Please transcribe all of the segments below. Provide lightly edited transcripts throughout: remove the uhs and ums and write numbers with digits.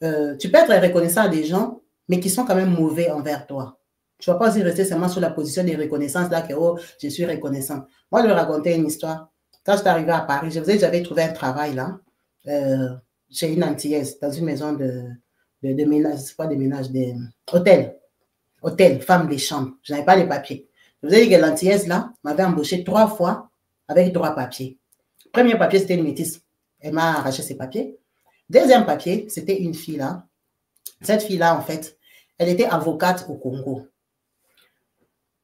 tu peux être reconnaissant à des gens, mais qui sont quand même mauvais envers toi. Tu ne vas pas aussi rester seulement sur la position de reconnaissance, là, que oh, je suis reconnaissant. Moi, je vais raconter une histoire. Quand j'étais arrivée à Paris, j'avais trouvé un travail là, chez une Antillaise, dans une maison de ménage, c'est pas de ménage, hôtel, femme de chambre. Je n'avais pas les papiers. Je vous ai dit que l'Antillaise là m'avait embauché 3 fois avec 3 papiers. Premier papier, c'était une métisse. Elle m'a arraché ses papiers. Deuxième papier, c'était une fille là. Cette fille-là, en fait, elle était avocate au Congo.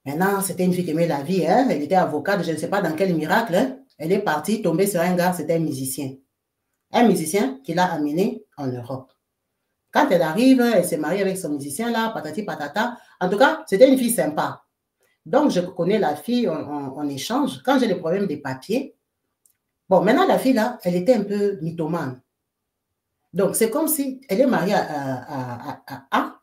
Maintenant, c'était une fille qui aimait la vie, hein? Elle était avocate, je ne sais pas dans quel miracle, hein? Elle est partie, tombée sur un gars, c'était un musicien. Un musicien qui l'a amenée en Europe. Quand elle arrive, elle s'est mariée avec son musicien là, patati patata. En tout cas, c'était une fille sympa. Donc, je connais la fille, on échange. Quand j'ai le problème des papiers, bon, maintenant, la fille là, elle était un peu mythomane. Donc, c'est comme si elle est mariée à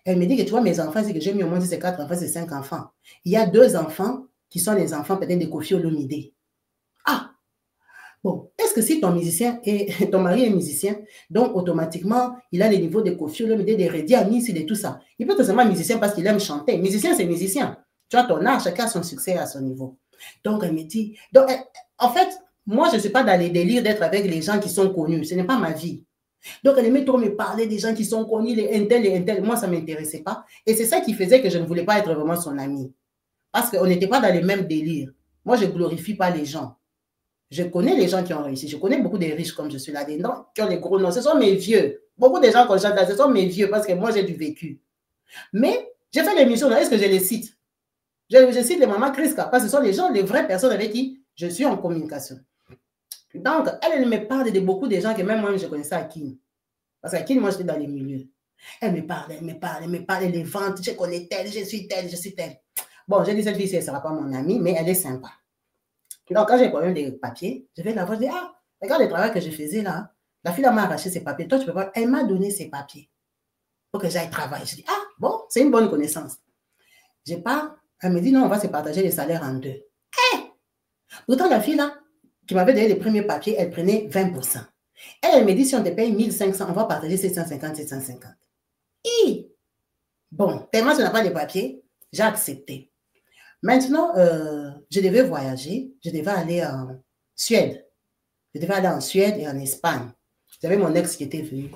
elle me dit que tu vois, mes enfants, c'est que j'ai mis au moins 4 enfants, c'est 5 enfants. Il y a 2 enfants qui sont les enfants peut-être de Koffi Olomide. Ah! Bon, est-ce que si ton mari est musicien, donc automatiquement, il a les niveaux de Koffi Olomide, de Redi Amis et de tout ça. Il peut être seulement musicien parce qu'il aime chanter. Musicien, c'est musicien. Tu vois, ton art, chacun a son succès à son niveau. Donc, elle me dit... Donc, en fait, moi, je ne suis pas dans les délires d'être avec les gens qui sont connus. Ce n'est pas ma vie. Donc, elle aimait trop me parler des gens qui sont connus, les intels. Moi, ça ne m'intéressait pas. Et c'est ça qui faisait que je ne voulais pas être vraiment son amie. Parce qu'on n'était pas dans les mêmes délires. Moi, je ne glorifie pas les gens. Je connais les gens qui ont réussi. Je connais beaucoup de riches comme je suis là-dedans, qui ont les gros noms. Ce sont mes vieux. Beaucoup de gens qu'on chante là, ce sont mes vieux parce que moi, j'ai du vécu. Mais j'ai fait l'émission, est-ce que je les cite? Je cite les mamans Kriska parce que ce sont les gens, les vraies personnes avec qui je suis en communication. Donc, elle me parle de beaucoup de gens que même moi, je connaissais à Kin. Parce qu'à Kin, moi, j'étais dans les milieux. Elle me parle, les ventes, je connais telle, je suis telle. Bon, j'ai dit, cette fille, elle ne sera pas mon amie, mais elle est sympa. Donc, quand j'ai un problème de papier, je vais la voir, je dis, ah, regarde le travail que je faisais là. La fille m'a arraché ses papiers. Toi, tu peux pas. Elle m'a donné ses papiers pour que j'aille travailler. Je dis, ah, bon, c'est une bonne connaissance. Je pars, elle me dit, non, on va se partager les salaires en 2. Pourtant, la fille là, qui m'avait donné les premiers papiers, elle prenait 20%. Elle me dit, si on te paye 1500, on va partager 750. Bon, tellement je n'ai pas de papiers, j'ai accepté. Maintenant, je devais voyager, je devais aller en Suède. Je devais aller en Suède et en Espagne. J'avais mon ex qui était venu.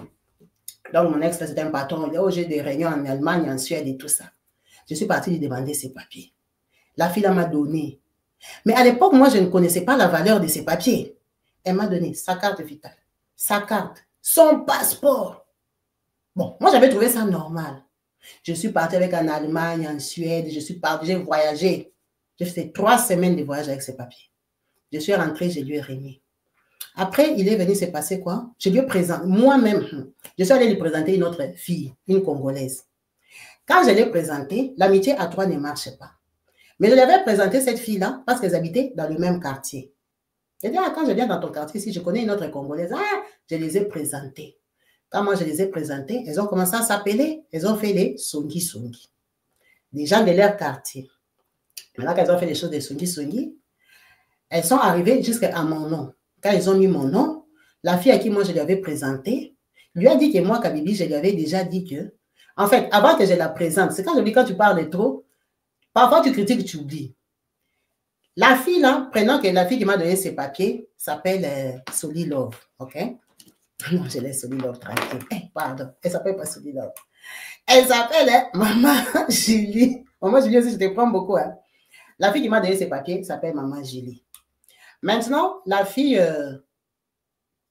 Donc, mon ex, c'était un patron. Il dit, oh, j'ai des réunions en Allemagne, en Suède et tout ça. Je suis partie lui demander ses papiers. La fille m'a donné. Mais à l'époque, moi, je ne connaissais pas la valeur de ses papiers. Elle m'a donné sa carte vitale, sa carte, son passeport. Bon, moi, j'avais trouvé ça normal. Je suis partie avec en Allemagne, en Suède, j'ai voyagé. J'ai fait 3 semaines de voyage avec ces papiers. Je suis rentrée, je lui ai remis. Après, il est venu se passer quoi? Je lui ai présenté, moi-même, je suis allée lui présenter une autre fille, une Congolaise. Quand je l'ai présentée, l'amitié à 3 ne marchait pas. Mais je lui avais présenté cette fille-là parce qu'elles habitaient dans le même quartier. Je dis, ah, quand je viens dans ton quartier, si je connais une autre Congolaise, ah, je les ai présentées. Quand moi je les ai présentées, elles ont commencé à s'appeler, elles ont fait les songi. Des gens de leur quartier. Maintenant qu'elles ont fait les choses des songi, elles sont arrivées jusqu'à mon nom. Quand ils ont mis mon nom, la fille à qui moi je lui avais présenté, lui a dit que moi, Kabibi, je lui avais déjà dit que, en fait, avant que je la présente, c'est quand je dis quand tu parles trop, parfois tu critiques, tu oublies. La fille, là, prenant que la fille qui m'a donné ses papiers, s'appelle Solilove, ok? Non, je laisse Solilove tranquille. Pardon, elle s'appelle pas Solilove. Elle s'appelle Maman Julie. Maman Julie aussi, je te prends beaucoup. Hein. La fille qui m'a donné ses papiers s'appelle Maman Julie. Maintenant, la fille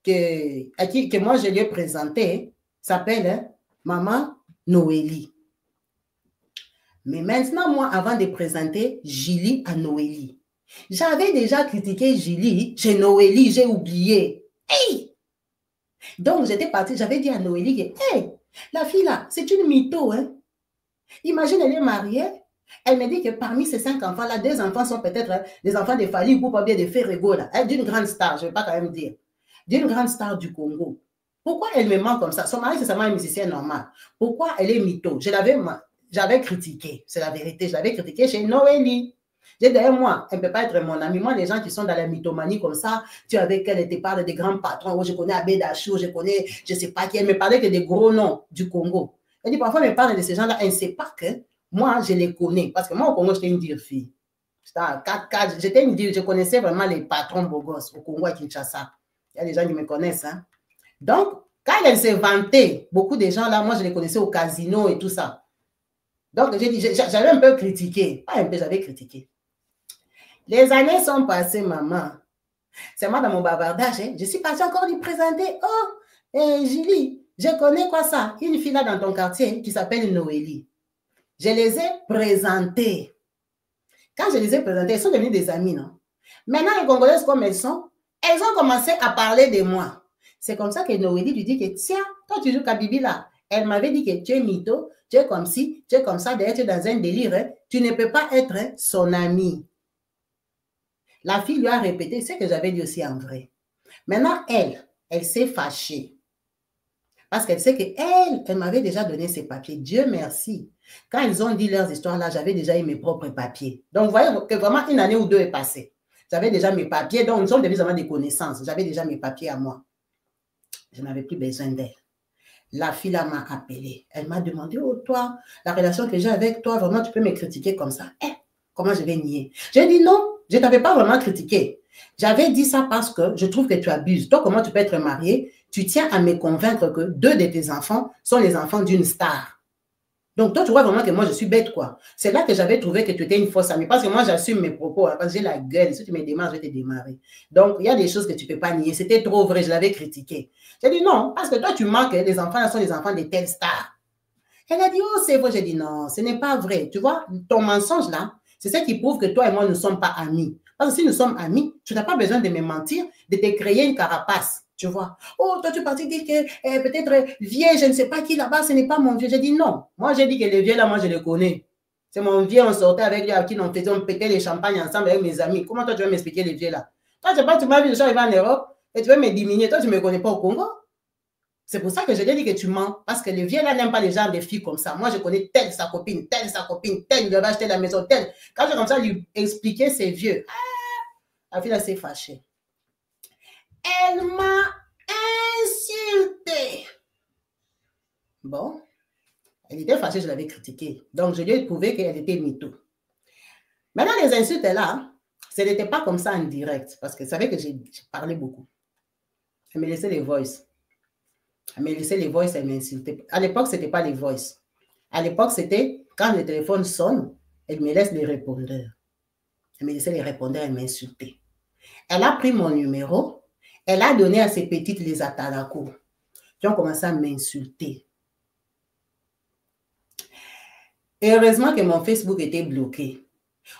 que moi je lui ai présentée s'appelle Maman Noélie. Mais maintenant, moi, avant de présenter Julie à Noélie, j'avais déjà critiqué Julie, j'ai Noélie, j'ai oublié. Hey! Donc, j'étais partie, j'avais dit à Noélie que, hey, la fille là, c'est une mytho. Hein? Imagine, elle est mariée. Elle me dit que parmi ces 5 enfants-là, 2 enfants sont peut-être des enfants de Fali ou pas bien de Ferrego, d'une grande star, je ne vais pas quand même dire, d'une grande star du Congo. Pourquoi elle me ment comme ça? Son mari, c'est seulement un musicien normal. Pourquoi elle est mytho? J'avais critiqué, c'est la vérité, je l'avais critiqué chez Noélie. J'ai derrière moi, elle ne peut pas être mon amie. Moi, les gens qui sont dans la mythomanie comme ça, tu es avec elle, elle te parle des grands patrons. Oh, je connais Abedachou, je connais, je ne sais pas qui. Elle me parlait que des gros noms du Congo. Elle dit, parfois, elle me parle de ces gens-là. Elle ne sait pas que moi, je les connais. Parce que moi, au Congo, j'étais une dire fille. J'étais une dire, je connaissais vraiment les patrons beaux gosses au Congo à Kinshasa. Il y a des gens qui me connaissent. Hein. Donc, quand elle s'est vantée, beaucoup de gens là, moi, je les connaissais au casino et tout ça. Donc, j'ai dit, j'avais un peu critiqué. Pas un peu, j'avais critiqué. Les années sont passées, maman. C'est moi dans mon bavardage. Hein. Je suis partie encore lui présenter. Oh, Julie, je connais quoi ça? Une fille là dans ton quartier qui s'appelle Noélie. Je les ai présentées. Quand je les ai présentées, elles sont devenues des amies, non? Maintenant, les Congolaises comme elles ont commencé à parler de moi. C'est comme ça que Noélie lui dit que, tiens, toi tu joues Kabibi là. Elle m'avait dit que tu es mytho, tu es comme ci, tu es comme ça, d'ailleurs tu es dans un délire. Hein. Tu ne peux pas être son amie. La fille lui a répété ce que j'avais dit aussi en vrai. Maintenant, elle s'est fâchée. Parce qu'elle sait qu'elle m'avait déjà donné ses papiers. Dieu merci. Quand ils ont dit leurs histoires là, j'avais déjà eu mes propres papiers. Donc, vous voyez que vraiment une année ou deux est passée. J'avais déjà mes papiers. Donc, nous sommes devenus vraiment des connaissances. J'avais déjà mes papiers à moi. Je n'avais plus besoin d'elle. La fille là m'a appelée. Elle m'a demandé, oh toi, la relation que j'ai avec toi, vraiment, tu peux me critiquer comme ça. Comment je vais nier? J'ai dit non, je ne t'avais pas vraiment critiqué. J'avais dit ça parce que je trouve que tu abuses. Toi, comment tu peux être marié? Tu tiens à me convaincre que 2 de tes enfants sont les enfants d'une star. Donc, toi, tu vois vraiment que moi, je suis bête, quoi. C'est là que j'avais trouvé que tu étais une fausse amie. Parce que moi, j'assume mes propos. Hein, parce que j'ai la gueule. Si tu me démarres, je vais te démarrer. Donc, il y a des choses que tu ne peux pas nier. C'était trop vrai. Je l'avais critiqué. J'ai dit non, parce que toi, tu manques. Les enfants là sont les enfants de telles stars. Elle a dit, oh, c'est vrai. J'ai dit non, ce n'est pas vrai. Tu vois, ton mensonge là, c'est ça qui prouve que toi et moi ne sommes pas amis. Parce que si nous sommes amis, tu n'as pas besoin de me mentir, de te créer une carapace. Tu vois. Oh, toi, tu es parti dire que peut-être vieux, je ne sais pas qui là-bas, ce n'est pas mon vieux. J'ai dit non. Moi, j'ai dit que les vieux là, moi, je les connais. C'est mon vieux, on sortait avec lui, à qui on faisait, on pétait les champagnes ensemble avec mes amis. Comment toi, tu vas m'expliquer les vieux là? Toi, tu sais pas, tu m'as vu, je suis arrivé en Europe et tu veux me diminuer. Toi, tu ne me connais pas au Congo. C'est pour ça que je lui ai dit que tu mens. Parce que les vieux là n'aiment pas les gens des filles comme ça. Moi, je connais telle sa copine, telle, il devait acheter la maison, telle. Quand je comme ça lui expliquer ses vieux, la fille là s'est fâchée. Elle m'a insulté. Bon, elle était fâchée, je l'avais critiquée. Donc, je lui ai prouvé qu'elle était mytho. Maintenant, les insultes là, ce n'était pas comme ça en direct. Parce qu'elle savait que j'ai parlé beaucoup. Elle me laissait les voices. Elle me laissait les voices, elle m'insultait. À l'époque, ce n'était pas les voices. À l'époque, c'était quand le téléphone sonne, elle me laisse les répondeurs. Elle me laissait les répondeurs, elle m'insultait. Elle a pris mon numéro, elle a donné à ses petites les atalakos qui ont commencé à m'insulter. Et heureusement que mon Facebook était bloqué.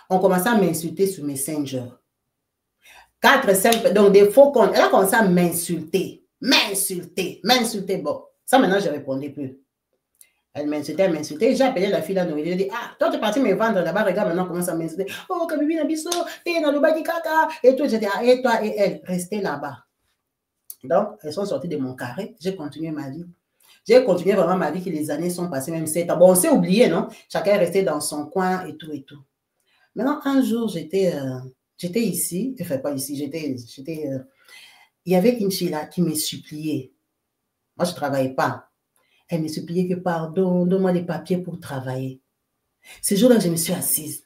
On commençait à m'insulter sur Messenger. 4, 5, donc des faux comptes. Elle a commencé à m'insulter. M'insulter. Bon, ça maintenant, je ne répondais plus. Elle m'insultait. J'ai appelé la fille à Noélie. J'ai dit, ah, toi, tu es parti me vendre là-bas. Regarde, maintenant, comment ça m'insulter. Oh, Kabibi Nabiso, t'es dans le bas du caca. Et tout. J'ai dit, ah, et toi et elle, restez là-bas. Donc, elles sont sorties de mon carré. J'ai continué ma vie. J'ai continué vraiment ma vie, que les années sont passées, même 7 ans. Bon, on s'est oublié, non? Chacun est resté dans son coin et tout et tout. Maintenant, un jour, j'étais ici. Enfin, pas ici. Il y avait une fille là qui me suppliait. Moi, je ne travaillais pas. Elle me suppliait que pardon, donne-moi des papiers pour travailler. Ce jour-là, je me suis assise.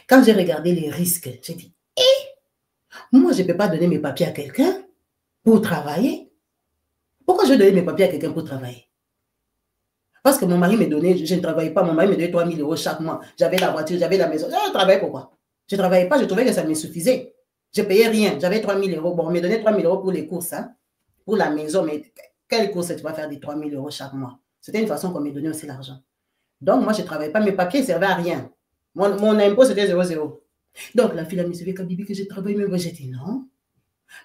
Quand j'ai regardé les risques, j'ai dit, moi, je ne peux pas donner mes papiers à quelqu'un pour travailler. Pourquoi je vais donner mes papiers à quelqu'un pour travailler? Parce que mon mari me donnait, je ne travaillais pas, mon mari me donnait 3 000 € chaque mois. J'avais la voiture, j'avais la maison. Je travaillais pourquoi? Je ne travaillais pas, je trouvais que ça me suffisait. Je ne payais rien, j'avais 3 000 €. Bon, on me donnait 3 000 € pour les courses, hein, pour la maison, mais quelle course tu vas faire des 3 000 € chaque mois? C'était une façon qu'on me donnait aussi l'argent. Donc, moi, je ne travaillais pas, mes papiers ne servaient à rien. Mon impôt, c'était 0,0. Donc, la fille a me suivi, Kabibi, que je travaille, mais moi, j'ai dit non.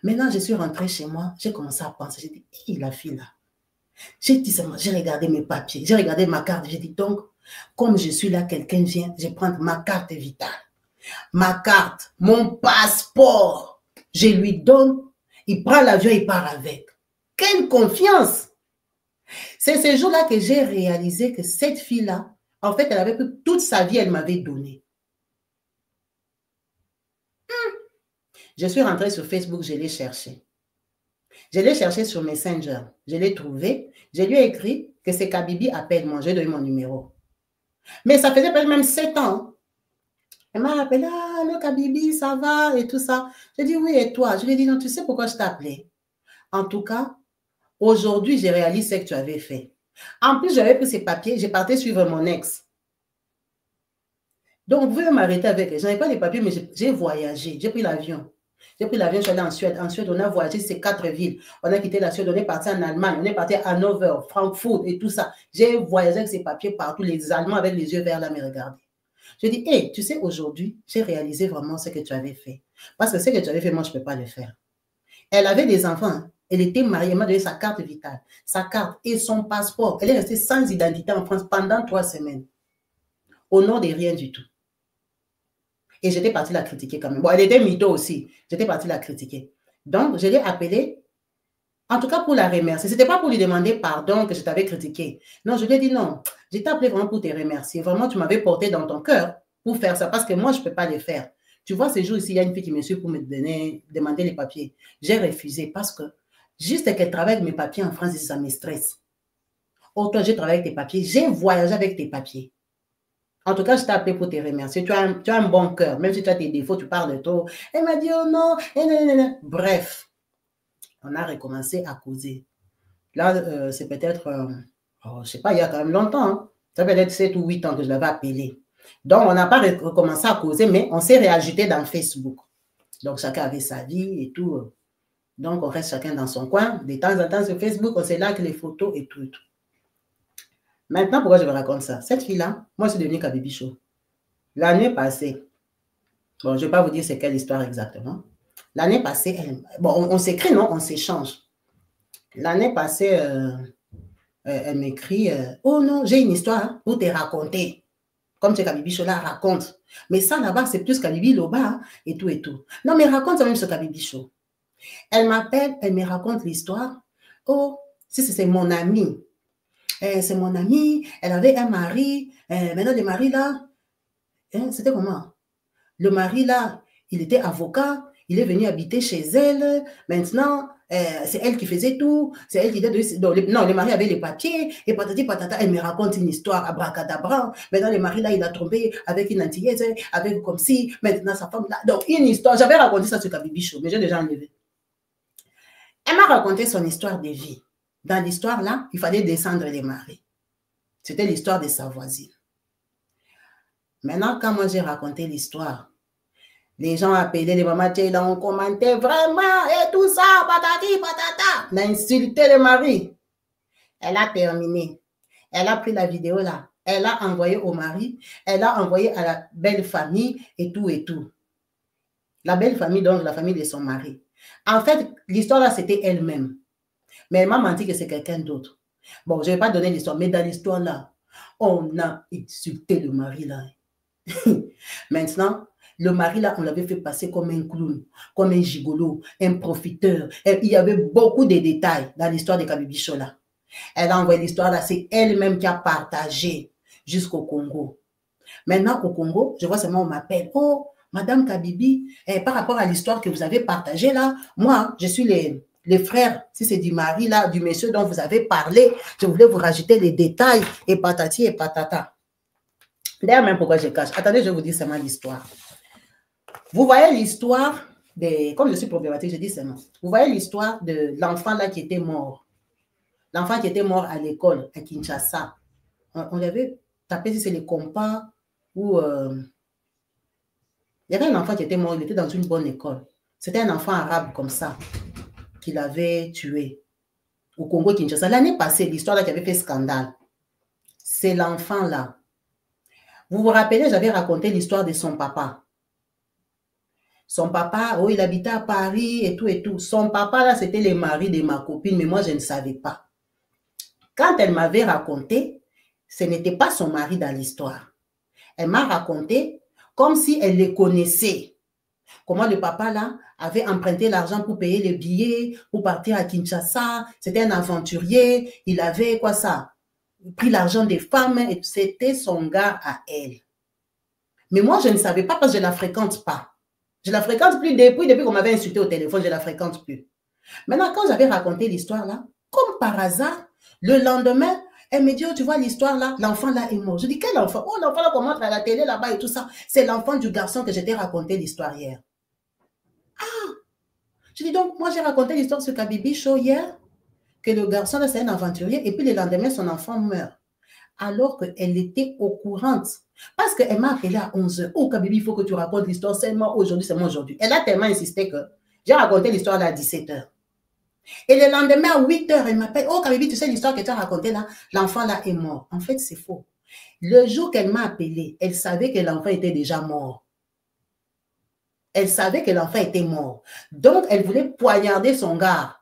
Maintenant, je suis rentrée chez moi, j'ai commencé à penser, j'ai dit, hé, la fille là. J'ai dit seulement, j'ai regardé mes papiers, j'ai regardé ma carte, j'ai dit donc, comme je suis là, quelqu'un vient, je prends ma carte vitale, ma carte, mon passeport, je lui donne, il prend l'avion, il part avec. Quelle confiance! C'est ce jour-là que j'ai réalisé que cette fille-là, en fait, elle avait pris toute sa vie, elle m'avait donné. Je suis rentrée sur Facebook, je l'ai cherché. Je l'ai cherché sur Messenger. Je l'ai trouvé. Je lui ai écrit que c'est Kabibi, appelle-moi. Je lui ai donné mon numéro. Mais ça faisait peut-être même 7 ans. Elle m'a appelé, ah, le Kabibi, ça va et tout ça. J'ai dit, oui, et toi? Je lui ai dit, non, tu sais pourquoi je t'ai appelé? En tout cas, aujourd'hui, j'ai réalisé ce que tu avais fait. En plus, j'avais pris ces papiers, j'ai parti suivre mon ex. Donc, vous pouvez m'arrêter avec elle. Je n'avais pas les papiers, mais j'ai voyagé. J'ai pris l'avion. J'ai pris l'avion, je suis allée en Suède. En Suède, on a voyagé ces 4 villes. On a quitté la Suède, on est parti en Allemagne, on est parti à Hannover, Francfort et tout ça. J'ai voyagé avec ces papiers partout. Les Allemands avec les yeux verts là me regardaient. Je dis, hé, tu sais, aujourd'hui, j'ai réalisé vraiment ce que tu avais fait. parce que ce que tu avais fait, moi, je ne peux pas le faire. Elle avait des enfants. Hein. Elle était mariée. Elle m'a donné sa carte vitale, sa carte et son passeport. Elle est restée sans identité en France pendant 3 semaines. Au nom de rien du tout. Et j'étais partie la critiquer quand même. Bon, elle était mytho aussi. J'étais partie la critiquer. Donc, je l'ai appelée, en tout cas pour la remercier. Ce n'était pas pour lui demander pardon que je t'avais critiqué. Non, je lui ai dit non. Je t'ai appelé vraiment pour te remercier. Vraiment, tu m'avais porté dans ton cœur pour faire ça parce que moi, je ne peux pas le faire. Tu vois, ces jours ici, il y a une fille qui me suit pour me demander les papiers. J'ai refusé parce que juste qu'elle travaille avec mes papiers en France, ça me stresse. Oh, toi, j'ai travaillé avec tes papiers. J'ai voyagé avec tes papiers. En tout cas, je t'ai appelé pour te remercier. Tu as un bon cœur. Même si tu as tes défauts, tu parles de toi. Elle m'a dit, oh non. Bref, on a recommencé à causer. Là, c'est peut-être, je ne sais pas, il y a quand même longtemps. Hein. Ça peut être 7 ou 8 ans que je l'avais appelé. Donc, on n'a pas recommencé à causer, mais on s'est réajouté dans Facebook. Donc, chacun avait sa vie et tout. Donc, on reste chacun dans son coin. De temps en temps, sur Facebook, on se like les photos et tout et tout. Maintenant, pourquoi je vous raconte ça? Cette fille-là, moi, je suis devenue Kabibi Show. L'année passée, bon, je ne vais pas vous dire c'est quelle histoire exactement. L'année passée, bon, on s'écrit, non? On s'échange. L'année passée, elle m'écrit, oh non, j'ai une histoire pour te raconter. Comme c'est Kabibi Show, là, raconte. Mais ça, là-bas, c'est plus Kabibi Loba hein, et tout et tout. Non, mais raconte ça même sur Kabibi Show. Elle m'appelle, elle me raconte l'histoire. Oh, si c'est mon amie. C'est mon amie, elle avait un mari. Maintenant, le mari là, c'était comment? Le mari là, il était avocat, il est venu habiter chez elle. Maintenant, c'est elle qui faisait tout. C'est elle qui était. Non, le mari avait les papiers. Et patati patata, elle me raconte une histoire abracadabra. Maintenant, le mari là, il a trompé avec une antillaise, avec comme si. Maintenant, sa femme là. Donc, une histoire. J'avais raconté ça sur Kabibi Show, mais j'ai déjà enlevé. Elle m'a raconté son histoire de vie. Dans l'histoire là, il fallait descendre les maris. C'était l'histoire de sa voisine. Maintenant, quand moi j'ai raconté l'histoire, les gens appelaient les mamans, là, on commentait vraiment et tout ça, patati, patata. On a insulté le mari. Elle a terminé. Elle a pris la vidéo là. Elle a envoyé au mari. Elle a envoyé à la belle famille et tout et tout. La belle famille, donc la famille de son mari. En fait, l'histoire là, c'était elle-même. Mais elle m'a menti que c'est quelqu'un d'autre. Bon, je ne vais pas donner l'histoire, mais dans l'histoire là, on a insulté le mari là. Maintenant, le mari là, on l'avait fait passer comme un clown, comme un gigolo, un profiteur. Et il y avait beaucoup de détails dans l'histoire de Kabibi Show là. Elle a envoyé l'histoire là, c'est elle-même qui a partagé jusqu'au Congo. Maintenant, au Congo, je vois seulement on m'appelle. Oh, Madame Kabibi, par rapport à l'histoire que vous avez partagée là, moi, je suis les frères, si c'est du mari là, du monsieur dont vous avez parlé, je voulais vous rajouter les détails et patati et patata. D'ailleurs, même pourquoi je cache. Attendez, je vais vous dire seulement l'histoire. Vous voyez l'histoire de, comme je suis problématique, je dis seulement. Vous voyez l'histoire de l'enfant là qui était mort. L'enfant qui était mort à l'école, à Kinshasa. On avait tapé si c'est les compas ou... il y avait un enfant qui était mort, il était dans une bonne école. C'était un enfant arabe comme ça, qui l'avait tué au Congo Kinshasa. L'année passée, l'histoire là qui avait fait scandale, c'est l'enfant là. Vous vous rappelez, j'avais raconté l'histoire de son papa. Son papa, oh, il habitait à Paris et tout et tout. Son papa là, c'était le mari de ma copine, mais moi, je ne savais pas. Quand elle m'avait raconté, ce n'était pas son mari dans l'histoire. Elle m'a raconté comme si elle le connaissait. Comment le papa là avait emprunté l'argent pour payer les billets, pour partir à Kinshasa. C'était un aventurier. Il avait quoi ça? Pris l'argent des femmes. Et c'était son gars à elle. Mais moi, je ne savais pas parce que je ne la fréquente pas. Je ne la fréquente plus depuis qu'on m'avait insulté au téléphone, je ne la fréquente plus. Maintenant, quand j'avais raconté l'histoire là, comme par hasard, le lendemain, elle me dit, oh, tu vois l'histoire là, l'enfant là est mort. Je dis, quel enfant? Oh, l'enfant là qu'on montre à la télé là-bas et tout ça, c'est l'enfant du garçon que je t'ai raconté l'histoire hier. Ah! Je dis donc, moi j'ai raconté l'histoire sur Kabibi Show hier, que le garçon là c'est un aventurier et puis le lendemain son enfant meurt. Alors qu'elle était au courant. Parce qu'elle m'a appelé à 11h. Oh Kabibi, il faut que tu racontes l'histoire seulement aujourd'hui, seulement aujourd'hui. Elle a tellement insisté que j'ai raconté l'histoire à 17h. Et le lendemain, à 8h, elle m'appelle. Oh, Kabibi, tu sais l'histoire que tu as racontée là? L'enfant là est mort. En fait, c'est faux. Le jour qu'elle m'a appelé, elle savait que l'enfant était déjà mort. Elle savait que l'enfant était mort. Donc, elle voulait poignarder son gars.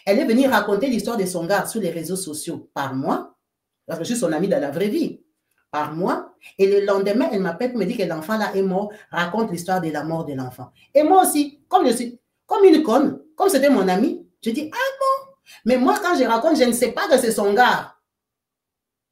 Elle est venue raconter l'histoire de son gars sur les réseaux sociaux par moi, parce que je suis son amie dans la vraie vie, par moi. Et le lendemain, elle m'appelle pour me dire que l'enfant là est mort, raconte l'histoire de la mort de l'enfant. Et moi aussi, comme je suis, comme une conne, comme c'était mon ami, je dis, ah bon? Mais moi, quand je raconte, je ne sais pas que c'est son gars.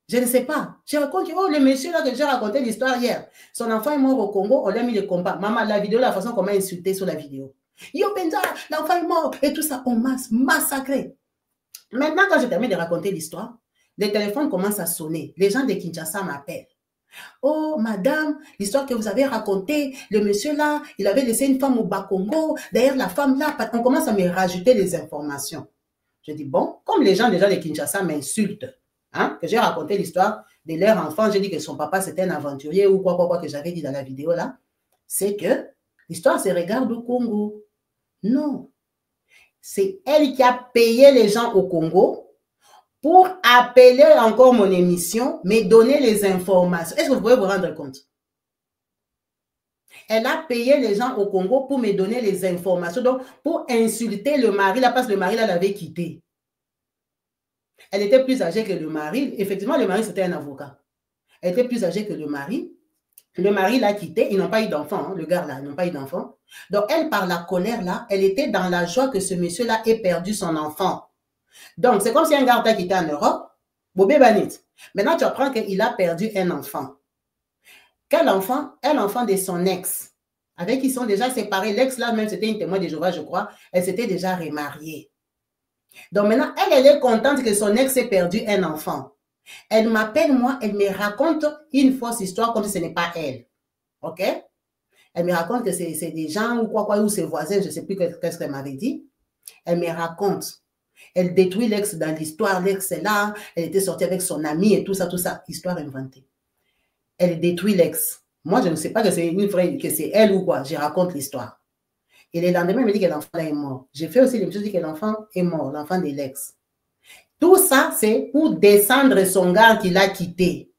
Je ne sais pas. Je raconte, oh, le monsieur là que j'ai raconté l'histoire hier, son enfant est mort au Congo, on lui a mis le compas. Maman, la vidéo, la façon qu'on m'a insulté sur la vidéo. Yo, Benza, l'enfant est mort et tout ça, on m'a massacré. Maintenant, quand je termine de raconter l'histoire, les téléphones commencent à sonner. Les gens de Kinshasa m'appellent. Oh, madame, l'histoire que vous avez racontée, le monsieur là, il avait laissé une femme au Bas-Congo. D'ailleurs, la femme là, on commence à me rajouter les informations. Je dis, bon, comme les gens déjà de Kinshasa m'insultent, hein, que j'ai raconté l'histoire de leur enfant, j'ai dit que son papa c'était un aventurier ou quoi que j'avais dit dans la vidéo là, c'est que l'histoire se regarde au Congo. Non. C'est elle qui a payé les gens au Congo pour appeler encore mon émission, mais donner les informations. Est-ce que vous pouvez vous rendre compte? Elle a payé les gens au Congo pour me donner les informations, donc pour insulter le mari là, parce que le mari là l'avait quitté. Elle était plus âgée que le mari. Effectivement, le mari c'était un avocat. Elle était plus âgée que le mari. Le mari l'a quitté, ils n'ont pas eu d'enfant, hein, le gars là, ils n'ont pas eu d'enfant. Donc elle, par la colère là, elle était dans la joie que ce monsieur-là ait perdu son enfant. Donc c'est comme si un gars t'a quitté en Europe, Bobé Banit. Maintenant tu apprends qu'il a perdu un enfant. Quel enfant? Un enfant de son ex, avec qui ils sont déjà séparés. L'ex là même, c'était une témoin de Jéhovah, je crois. Elle s'était déjà remariée. Donc maintenant, elle est contente que son ex ait perdu un enfant. Elle m'appelle, moi, elle me raconte une fausse histoire comme si ce n'est pas elle. OK? Elle me raconte que c'est des gens ou quoi, ou ses voisins, je ne sais plus qu'est-ce qu'elle m'avait dit. Elle me raconte. Elle détruit l'ex dans l'histoire. L'ex est là, elle était sortie avec son ami et tout ça, histoire inventée. Elle détruit l'ex. Moi, je ne sais pas que c'est une vraie, que c'est elle ou quoi. Je raconte l'histoire. Et le lendemain, elle me dit que l'enfant est mort. J'ai fait aussi l'émission, je dis que l'enfant est mort, l'enfant de l'ex. Tout ça, c'est pour descendre son gars qui l'a quitté.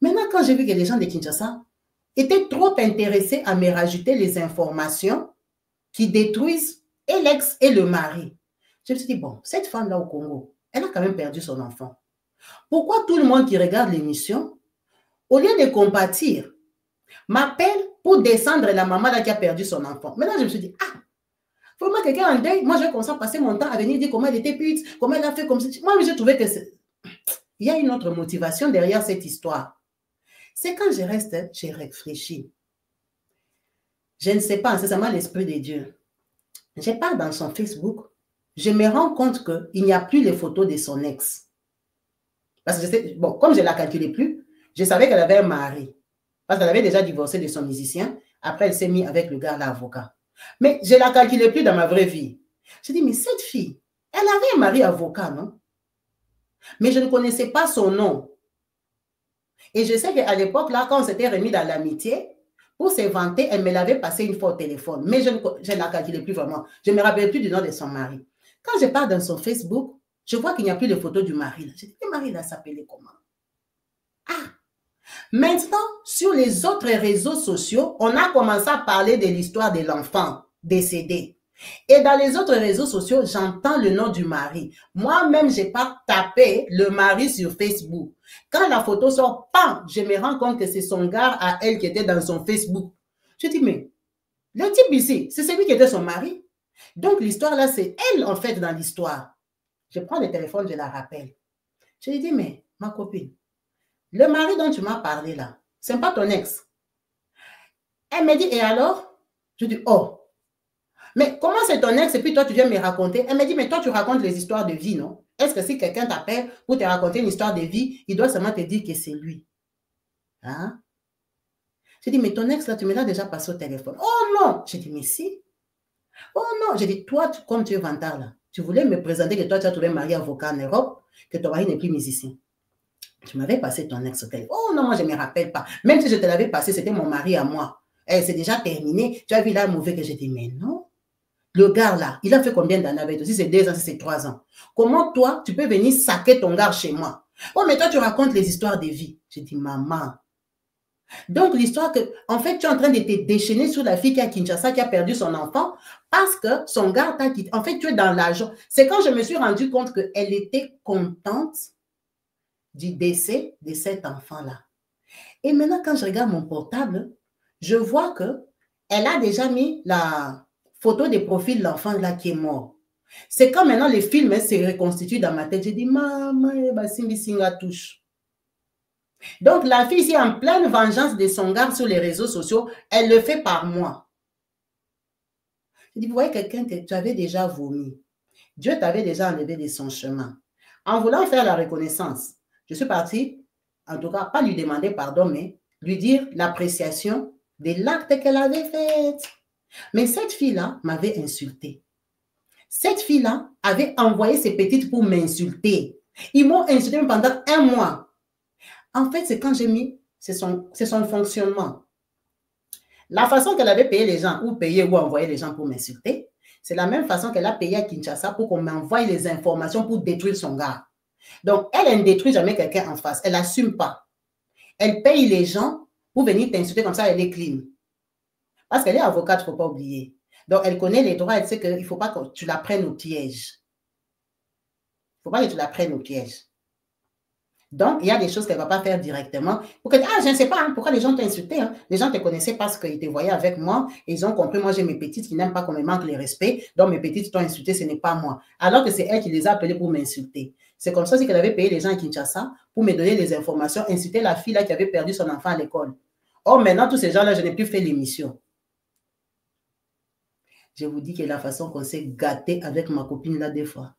Maintenant, quand j'ai vu que les gens de Kinshasa étaient trop intéressés à me rajouter les informations qui détruisent et l'ex et le mari, je me suis dit, bon, cette femme-là au Congo, elle a quand même perdu son enfant. Pourquoi tout le monde qui regarde l'émission, au lieu de compatir, m'appelle pour descendre la maman là qui a perdu son enfant? Maintenant, je me suis dit, ah, faut moi quelqu'un en deuil, moi je vais commencer à passer mon temps à venir dire comment elle était pute, comment elle a fait comme ça. Moi, j'ai trouvé que il y a une autre motivation derrière cette histoire. C'est quand je reste, je réfléchis. Je ne sais pas, c'est seulement l'Esprit de Dieu. Je pars dans son Facebook, je me rends compte qu'il n'y a plus les photos de son ex. Parce que je sais, bon, comme je ne la calculais plus, je savais qu'elle avait un mari. Parce qu'elle avait déjà divorcé de son musicien. Après, elle s'est mise avec le gars, l'avocat. Mais je ne la calculais plus dans ma vraie vie. Je dis, mais cette fille, elle avait un mari avocat, non? Mais je ne connaissais pas son nom. Et je sais qu'à l'époque, là, quand on s'était remis dans l'amitié, pour se vanter, elle me l'avait passé une fois au téléphone. Mais je ne la calculais plus vraiment. Je ne me rappelais plus du nom de son mari. Quand je pars dans son Facebook, je vois qu'il n'y a plus de photos du mari. Je dis, le mari, là, s'appelait comment? Ah! Maintenant, sur les autres réseaux sociaux, on a commencé à parler de l'histoire de l'enfant décédé. Et dans les autres réseaux sociaux, j'entends le nom du mari. Moi-même, je n'ai pas tapé le mari sur Facebook. Quand la photo sort, bam, je me rends compte que c'est son gars à elle qui était dans son Facebook. Je dis, mais le type ici, c'est celui qui était son mari. Donc, l'histoire là, c'est elle, en fait, dans l'histoire. Je prends le téléphone, je la rappelle. Je lui dis, mais ma copine, le mari dont tu m'as parlé là, c'est pas ton ex. Elle me dit, et alors? Je dis, oh, mais comment c'est ton ex et puis toi, tu viens me raconter? Elle me dit, mais toi, tu racontes les histoires de vie, non? Est-ce que si quelqu'un t'appelle pour te raconter une histoire de vie, il doit seulement te dire que c'est lui? Hein? Je dis, mais ton ex, là, tu me l'as déjà passé au téléphone. Oh non! Je dis, mais si. Oh non! Je dis, toi, comme tu es vantard, là, tu voulais me présenter que toi, tu as trouvé un mari avocat en Europe, que ton mari n'est plus musicien. Tu m'avais passé ton ex au téléphone. Oh non, moi, je ne me rappelle pas. Même si je te l'avais passé, c'était mon mari à moi. C'est déjà terminé. Tu as vu là, mauvais que j'ai dit, mais non. Le gars là, il a fait combien d'années avec toi? Si c'est 2 ans, si c'est 3 ans. Comment toi, tu peux venir saquer ton gars chez moi? Oh, mais toi, tu racontes les histoires de vie. J'ai dit, maman. Donc, l'histoire que, en fait, tu es en train de te déchaîner sur la fille qui est à Kinshasa, qui a perdu son enfant, parce que son gars t'a quitté. En fait, tu es dans l'argent. C'est quand je me suis rendu compte qu'elle était contente du décès de cet enfant-là. Et maintenant, quand je regarde mon portable, je vois qu'elle a déjà mis la photo de profil de l'enfant là qui est mort. C'est quand maintenant les films se reconstituent dans ma tête. J'ai dit, maman, Simbi Singa touche. Donc, la fille ici, en pleine vengeance de son gars sur les réseaux sociaux, elle le fait par moi. Je dis, vous voyez quelqu'un que tu avais déjà vomi. Dieu t'avait déjà enlevé de son chemin. En voulant faire la reconnaissance, je suis partie, en tout cas, pas lui demander pardon, mais lui dire l'appréciation de l'acte qu'elle avait fait. Mais cette fille-là m'avait insulté. Cette fille-là avait envoyé ses petites pour m'insulter. Ils m'ont insulté pendant 1 mois. En fait, c'est quand j'ai mis, c'est son fonctionnement. La façon qu'elle avait payé les gens, ou payé ou envoyé les gens pour m'insulter, c'est la même façon qu'elle a payé à Kinshasa pour qu'on m'envoie les informations pour détruire son gars. Donc, elle ne détruit jamais quelqu'un en face. Elle n'assume pas. Elle paye les gens pour venir t'insulter comme ça, elle est clean. Parce qu'elle est avocate, il ne faut pas oublier. Donc, elle connaît les droits, elle sait qu'il ne faut pas que tu la prennes au piège. Il ne faut pas que tu la prennes au piège. Donc, il y a des choses qu'elle ne va pas faire directement. Pour que, je ne sais pas hein, pourquoi les gens t'ont insulté. Hein. Les gens ne te connaissaient parce qu'ils te voyaient avec moi et ils ont compris, moi j'ai mes petites qui n'aiment pas qu'on me manque le respect. Donc, mes petites t'ont insulté, ce n'est pas moi. Alors que c'est elle qui les a appelés pour m'insulter. C'est comme ça qu'elle avait payé les gens à Kinshasa pour me donner des informations, insulter la fille là qui avait perdu son enfant à l'école. Or, maintenant, tous ces gens-là, je n'ai plus fait l'émission. Je vous dis que la façon qu'on s'est gâté avec ma copine là des fois.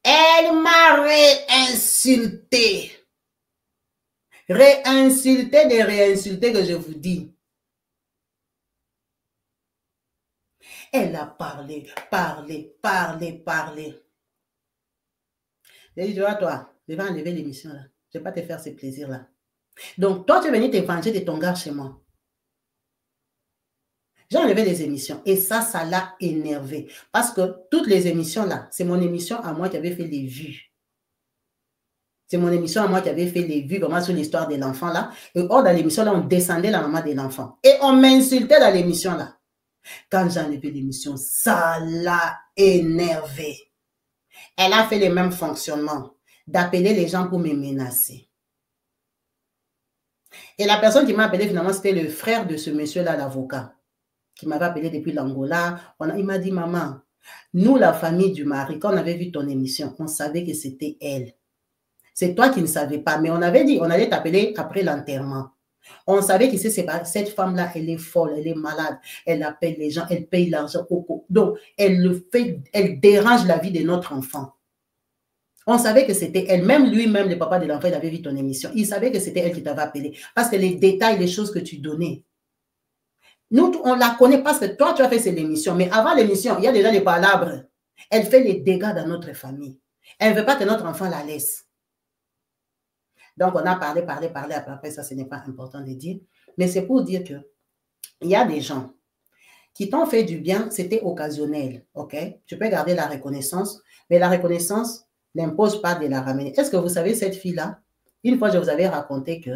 Elle m'a réinsulté. Réinsulté de réinsulté que je vous dis. Elle a parlé. J'ai dit, tu vois, toi, je vais enlever l'émission là. Je ne vais pas te faire ce plaisir là. Donc, toi, tu es venu te venger de ton gars chez moi. J'ai enlevé les émissions et ça l'a énervé. Parce que toutes les émissions là, c'est mon émission à moi qui avait fait les vues. C'est mon émission à moi qui avait fait les vues vraiment sur l'histoire de l'enfant là. Et hors dans l'émission là, on descendait la maman de l'enfant. Et on m'insultait dans l'émission là. Quand j'ai enlevé l'émission, ça l'a énervé. Elle a fait les mêmes fonctionnements d'appeler les gens pour me menacer. Et la personne qui m'a appelé finalement, c'était le frère de ce monsieur-là, l'avocat, qui m'avait appelé depuis l'Angola. Il m'a dit, maman, nous, la famille du mari, quand on avait vu ton émission, on savait que c'était elle. C'est toi qui ne savais pas, mais on avait dit, on allait t'appeler après l'enterrement. On savait que cette femme-là, elle est folle, elle est malade, elle appelle les gens, elle paye l'argent. Donc, elle dérange la vie de notre enfant. On savait que c'était elle. Même lui-même, le papa de l'enfant, il avait vu ton émission. Il savait que c'était elle qui t'avait appelé. Parce que les détails, les choses que tu donnais, nous, on la connaît parce que toi, tu as fait cette émission. Mais avant l'émission, il y a déjà des palabres. Elle fait les dégâts dans notre famille. Elle ne veut pas que notre enfant la laisse. Donc, on a parlé. Après ça, ce n'est pas important de dire. Mais c'est pour dire que il y a des gens qui t'ont fait du bien, c'était occasionnel. OK? Tu peux garder la reconnaissance, mais la reconnaissance n'impose pas de la ramener. Est-ce que vous savez, cette fille-là, une fois, je vous avais raconté que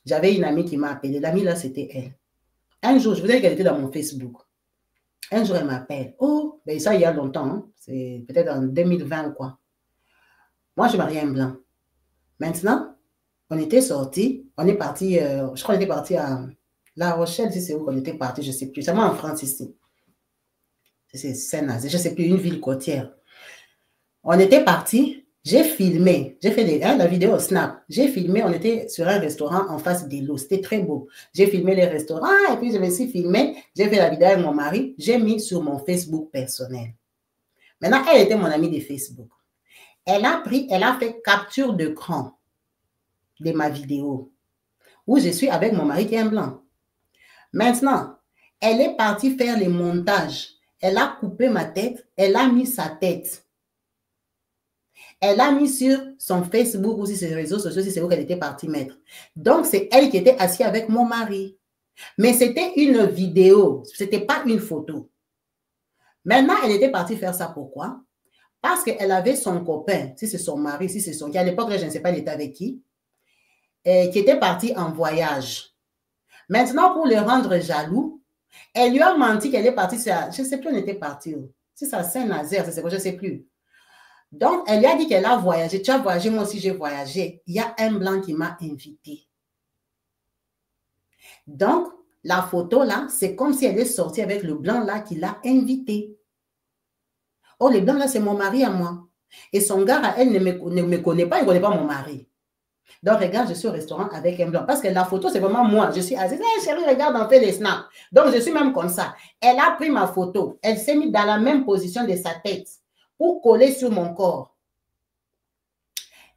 j'avais une amie qui m'a appelé. L'amie, là, c'était elle. Un jour, je vous ai dit qu'elle était dans mon Facebook. Un jour, elle m'appelle. Oh, ben ça, il y a longtemps. Hein? C'est peut-être en 2020 ou quoi. Moi, je suis mariée à un blanc. Maintenant, on était sortis. On est parti, je crois qu'on était parti à La Rochelle, si c'est où qu'on était parti, je ne sais plus. C'est moi en France ici. C'est Saint-Nazaire, je ne sais plus, une ville côtière. On était parti. J'ai filmé, j'ai fait la vidéo au Snap. J'ai filmé, on était sur un restaurant en face de l'eau. C'était très beau. J'ai filmé les restaurants et puis je me suis filmé. J'ai fait la vidéo avec mon mari. J'ai mis sur mon Facebook personnel. Maintenant, elle était mon amie de Facebook. Elle a fait capture d'écran de ma vidéo où je suis avec mon mari qui est un blanc. Maintenant, elle est partie faire les montages. Elle a coupé ma tête. Elle a mis sa tête. Elle a mis sur son Facebook ou sur ses réseaux sociaux, si c'est où qu'elle était partie mettre. Donc, c'est elle qui était assise avec mon mari. Mais c'était une vidéo, ce n'était pas une photo. Maintenant, elle était partie faire ça. Pourquoi? Parce qu'elle avait son copain, si c'est son mari, si c'est son... À l'époque, je ne sais pas, il était avec qui était parti en voyage. Maintenant, pour le rendre jaloux, elle lui a menti qu'elle est partie, je ne sais plus où elle était partie. Si c'est à Saint-Nazaire, je ne sais plus. Donc, elle lui a dit qu'elle a voyagé. Tu as voyagé, moi aussi j'ai voyagé. Il y a un blanc qui m'a invité. Donc, la photo là, c'est comme si elle est sortie avec le blanc là qui l'a invité. Oh, le blanc là, c'est mon mari à moi. Et son gars, elle ne me connaît pas, il ne connaît pas mon mari. Donc, regarde, je suis au restaurant avec un blanc. Parce que la photo, c'est vraiment moi. Je suis assise. Hey, chérie, regarde, on fait les snaps. Donc, je suis même comme ça. Elle a pris ma photo. Elle s'est mise dans la même position de sa tête pour coller sur mon corps.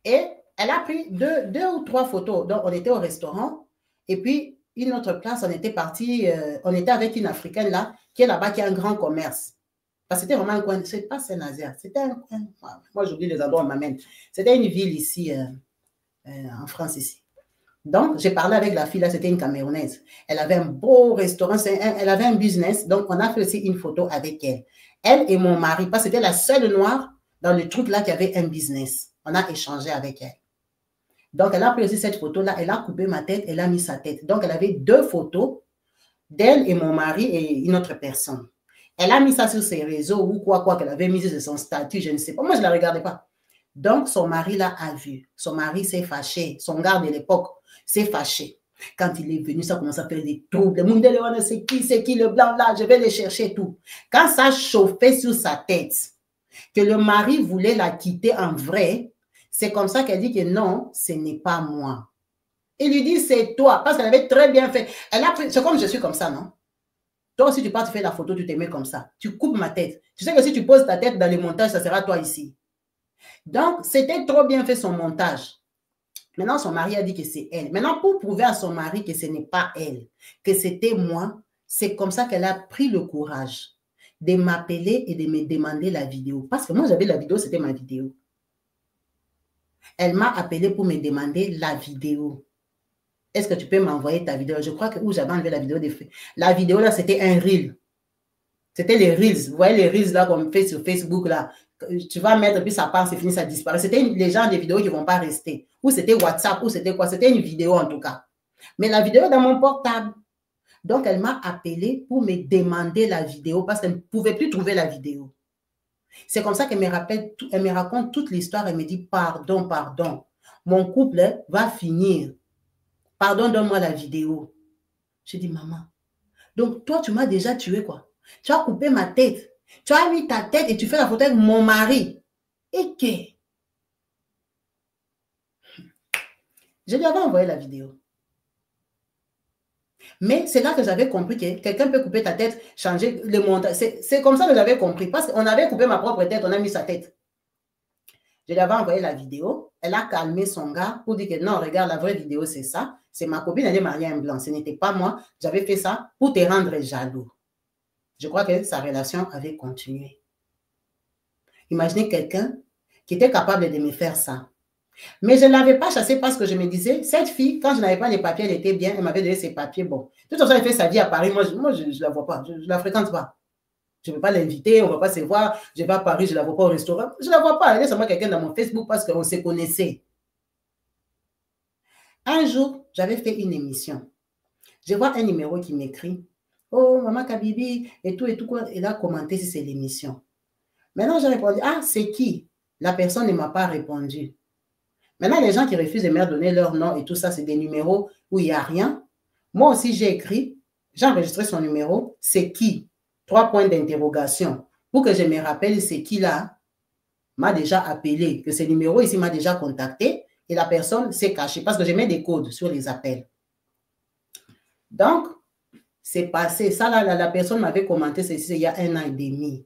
Et elle a pris deux ou trois photos. Donc, on était au restaurant. Et puis, une autre place, on était parti, on était avec une Africaine là, qui est là-bas, qui a un grand commerce. Parce que c'était vraiment un coin, c'est pas Saint-Nazaire, c'était un coin, moi j'oublie les endroits où on m'amène. C'était une ville ici, en France ici. Donc, j'ai parlé avec la fille là, c'était une Camerounaise. Elle avait un beau restaurant, elle avait un business, donc on a fait aussi une photo avec elle. Elle et mon mari, parce que c'était la seule noire dans le truc là qui avait un business. On a échangé avec elle. Donc, elle a pris aussi cette photo-là, elle a coupé ma tête, elle a mis sa tête. Donc, elle avait deux photos d'elle et mon mari et une autre personne. Elle a mis ça sur ses réseaux ou quoi qu'elle avait mis sur son statut, je ne sais pas. Moi, je ne la regardais pas. Donc, son mari là a vu. Son mari s'est fâché. Son gars de l'époque s'est fâché. Quand il est venu, ça commence à faire des troubles. Le monde, c'est qui le blanc là? Je vais les chercher tout. Quand ça chauffait sur sa tête, que le mari voulait la quitter en vrai, c'est comme ça qu'elle dit que non, ce n'est pas moi. Il lui dit, c'est toi, parce qu'elle avait très bien fait. C'est comme je suis comme ça, non? Toi aussi, tu pars, tu fais la photo, tu te mets comme ça. Tu coupes ma tête. Tu sais que si tu poses ta tête dans les montages, ça sera toi ici. Donc, c'était trop bien fait son montage. Maintenant, son mari a dit que c'est elle. Maintenant, pour prouver à son mari que ce n'est pas elle, que c'était moi, c'est comme ça qu'elle a pris le courage de m'appeler et de me demander la vidéo. Parce que moi, j'avais la vidéo, c'était ma vidéo. Elle m'a appelé pour me demander la vidéo. Est-ce que tu peux m'envoyer ta vidéo? Je crois que où j'avais enlevé la vidéo des faits. La vidéo là, c'était un reel. C'était les reels. Vous voyez les reels là qu'on fait sur Facebook là. Tu vas mettre, puis ça part, c'est fini, ça disparaît. C'était les gens des vidéos qui ne vont pas rester. Ou c'était WhatsApp, ou c'était quoi? C'était une vidéo en tout cas. Mais la vidéo est dans mon portable. Donc, elle m'a appelé pour me demander la vidéo parce qu'elle ne pouvait plus trouver la vidéo. C'est comme ça qu'elle me raconte toute l'histoire. Elle me dit, pardon, pardon. Mon couple va finir. Pardon, donne-moi la vidéo. Je dis, maman, donc toi, tu m'as déjà tué, quoi. Tu as coupé ma tête. Tu as mis ta tête et tu fais la photo avec mon mari. Et que? Je lui avais envoyé la vidéo. Mais c'est là que j'avais compris que quelqu'un peut couper ta tête, changer le montage. C'est comme ça que j'avais compris. Parce qu'on avait coupé ma propre tête, on a mis sa tête. Je lui avais envoyé la vidéo. Elle a calmé son gars pour dire que non, regarde, la vraie vidéo, c'est ça. C'est ma copine, elle est mariée à un blanc. Ce n'était pas moi. J'avais fait ça pour te rendre jaloux. Je crois que sa relation avait continué. Imaginez quelqu'un qui était capable de me faire ça. Mais je ne l'avais pas chassée parce que je me disais, cette fille, quand je n'avais pas les papiers, elle était bien, elle m'avait donné ses papiers. Bon, de toute façon, elle fait sa vie à Paris. Moi, je ne la vois pas, je ne la fréquente pas. Je ne peux pas l'inviter, on ne va pas se voir. Je vais à Paris, je ne la vois pas au restaurant. Je ne la vois pas. Elle est seulement quelqu'un dans mon Facebook parce qu'on se connaissait. Un jour, j'avais fait une émission. Je vois un numéro qui m'écrit. Oh, Maman Kabibi, et tout quoi. Elle a commenté si c'est l'émission. Maintenant, j'ai répondu, ah, c'est qui? La personne ne m'a pas répondu. Maintenant, les gens qui refusent de me donner leur nom et tout ça, c'est des numéros où il n'y a rien. Moi aussi, j'ai écrit, j'ai enregistré son numéro, c'est qui? 3 points d'interrogation. Pour que je me rappelle, c'est qui là? m'a déjà appelé, que ce numéro ici m'a déjà contacté et la personne s'est cachée parce que je mets des codes sur les appels. Donc, c'est passé. Ça, là, la personne m'avait commenté ceci il y a 1 an et demi.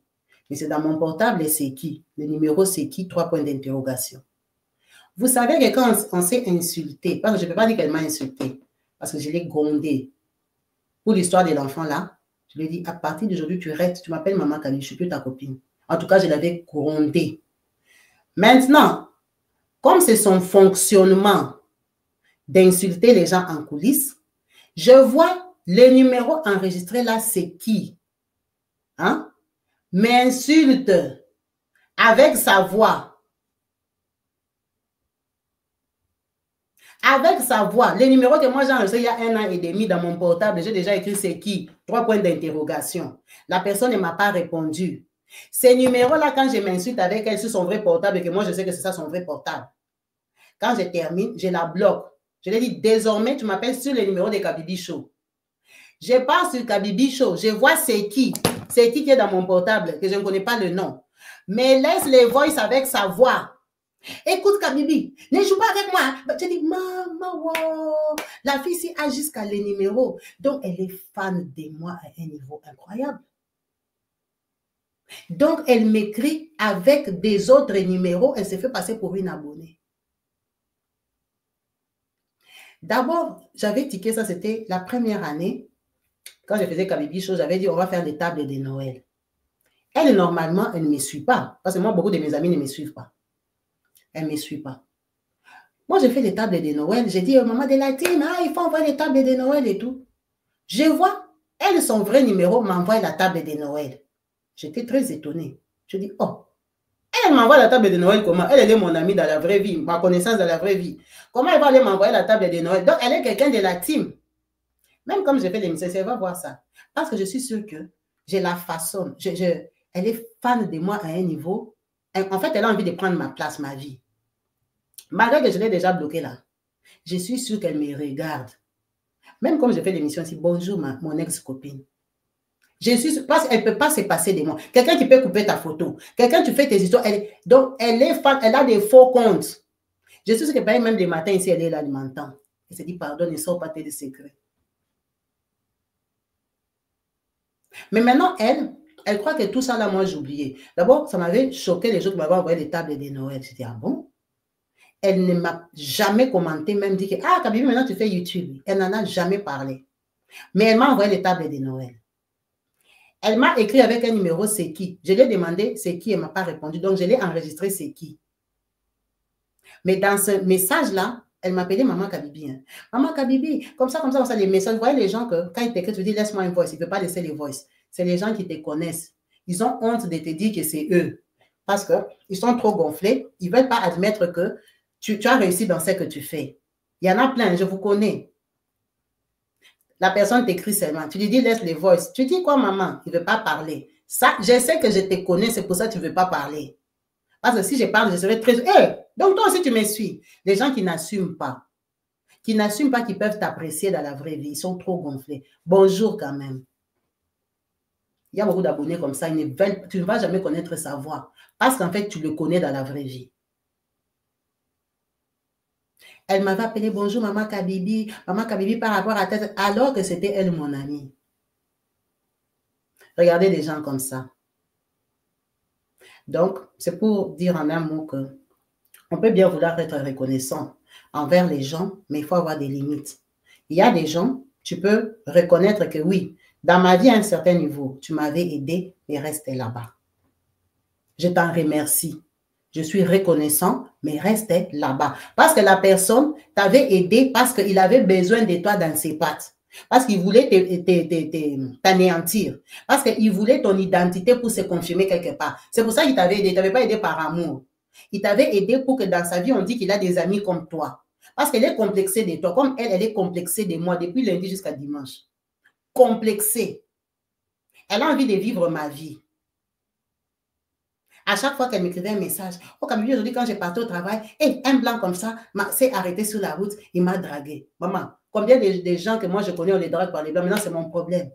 Mais c'est dans mon portable et c'est qui? Le numéro c'est qui? 3 points d'interrogation. Vous savez que quand on s'est insulté, parce que je ne peux pas dire qu'elle m'a insulté, parce que je l'ai grondé. Pour l'histoire de l'enfant là, je lui ai dit, à partir d'aujourd'hui, tu restes, tu m'appelles Maman Kali, je ne suis plus ta copine. En tout cas, je l'avais grondé. Maintenant, comme c'est son fonctionnement d'insulter les gens en coulisses, je vois le numéro enregistré là, c'est qui? Hein? M'insulte avec sa voix. Avec sa voix. Le numéro que moi j'ai enregistré il y a 1 an et demi dans mon portable, j'ai déjà écrit c'est qui? 3 points d'interrogation. La personne ne m'a pas répondu. Ces numéros-là, quand je m'insulte avec elle sur son vrai portable et que moi je sais que c'est ça son vrai portable, quand je termine, je la bloque. Je lui dis, désormais, tu m'appelles sur le numéro de Kabibi Show. Je pars sur Kabibi Show, je vois c'est qui est dans mon portable, que je ne connais pas le nom. Mais laisse les voices avec sa voix. Écoute Kabibi, ne joue pas avec moi. Je dis, maman, wow. La fille ici a jusqu'à les numéros. Donc, elle est fan de moi à un niveau incroyable. Donc, elle m'écrit avec des autres numéros. Elle se fait passer pour une abonnée. D'abord, j'avais tiqué ça, c'était la première année. Quand je faisais Kabibi Show, j'avais dit, on va faire des tables de Noël. Elle, normalement, elle ne me suit pas. Parce que moi, beaucoup de mes amis ne me suivent pas. Elle ne me suit pas. Moi, j'ai fait les tables de Noël. J'ai dit, maman de la team, il faut envoyer les tables de Noël et tout. Je vois, elle, son vrai numéro, m'envoie la table de Noël. J'étais très étonnée. Je dis, oh, elle m'envoie la table de Noël comment? Elle est mon amie dans la vraie vie, ma connaissance dans la vraie vie. Comment elle va aller m'envoyer la table de Noël? Donc, elle est quelqu'un de la team. Même comme j'ai fait l'émission, elle va voir ça. Parce que je suis sûre que je la façonne. Elle est fan de moi à un niveau. En fait, elle a envie de prendre ma place, ma vie. Malgré que je l'ai déjà bloquée là, je suis sûre qu'elle me regarde. Même comme je fais l'émission ici, bonjour mon ex-copine. Je suis sûre, parce qu'elle ne peut pas se passer de moi. Quelqu'un qui peut couper ta photo. Quelqu'un qui fait tes histoires. Donc, elle est fan, elle a des faux comptes. Je suis sûre que même des matins ici, elle est là, elle m'entend. Elle se dit, pardon, ne sors pas tes secrets. Mais maintenant, elle croit que tout ça là, moi, j'ai oublié. D'abord, ça m'avait choqué les jours qui m'avaient envoyé des tables de Noël. J'étais, ah bon? Elle ne m'a jamais commenté, même dit que, ah, Kabibi, maintenant tu fais YouTube. Elle n'en a jamais parlé. Mais elle m'a envoyé les tables de Noël. Elle m'a écrit avec un numéro, c'est qui? Je lui ai demandé, c'est qui? Elle ne m'a pas répondu. Donc, je l'ai enregistré, c'est qui? Mais dans ce message-là, elle m'appelait Maman Kabibi. Hein. Maman Kabibi, comme ça, les messages. Vous voyez les gens que, quand ils t'écrivent, tu dis, laisse-moi une voice. Il ne peut pas laisser les voices. C'est les gens qui te connaissent. Ils ont honte de te dire que c'est eux. Parce qu'ils sont trop gonflés. Ils ne veulent pas admettre que tu as réussi dans ce que tu fais. Il y en a plein, je vous connais. La personne t'écrit seulement. Tu lui dis, laisse les voices. Tu dis quoi, maman? Il ne veut pas parler. Ça, je sais que je te connais, c'est pour ça que tu ne veux pas parler. Parce que si je parle, je serais très... Hey, donc toi aussi, tu me suis. Les gens qui n'assument pas, qui peuvent t'apprécier dans la vraie vie, ils sont trop gonflés. Bonjour quand même. Il y a beaucoup d'abonnés comme ça. Tu ne vas jamais connaître sa voix. Parce qu'en fait, tu le connais dans la vraie vie. Elle m'avait appelé, bonjour Maman Kabibi par rapport à tête, alors que c'était elle mon amie. Regardez des gens comme ça. Donc, c'est pour dire en un mot que on peut bien vouloir être reconnaissant envers les gens, mais il faut avoir des limites. Il y a des gens, tu peux reconnaître que oui, dans ma vie à un certain niveau, tu m'avais aidé, mais reste là-bas. Je t'en remercie. Je suis reconnaissant, mais reste là-bas. Parce que la personne t'avait aidé parce qu'il avait besoin de toi dans ses pattes. Parce qu'il voulait t'anéantir. Parce qu'il voulait ton identité pour se confirmer quelque part. C'est pour ça qu'il t'avait aidé. Il ne t'avait pas aidé par amour. Il t'avait aidé pour que dans sa vie, on dit qu'il a des amis comme toi. Parce qu'elle est complexée de toi. Comme elle est complexée de moi depuis lundi jusqu'à dimanche. Complexée. Elle a envie de vivre ma vie. À chaque fois qu'elle m'écrivait un message, oh, comme aujourd'hui, quand j'ai parti au travail, un blanc comme ça s'est arrêté sur la route, il m'a dragué. Maman, combien de gens que moi je connais, on les drague par les blancs, maintenant c'est mon problème.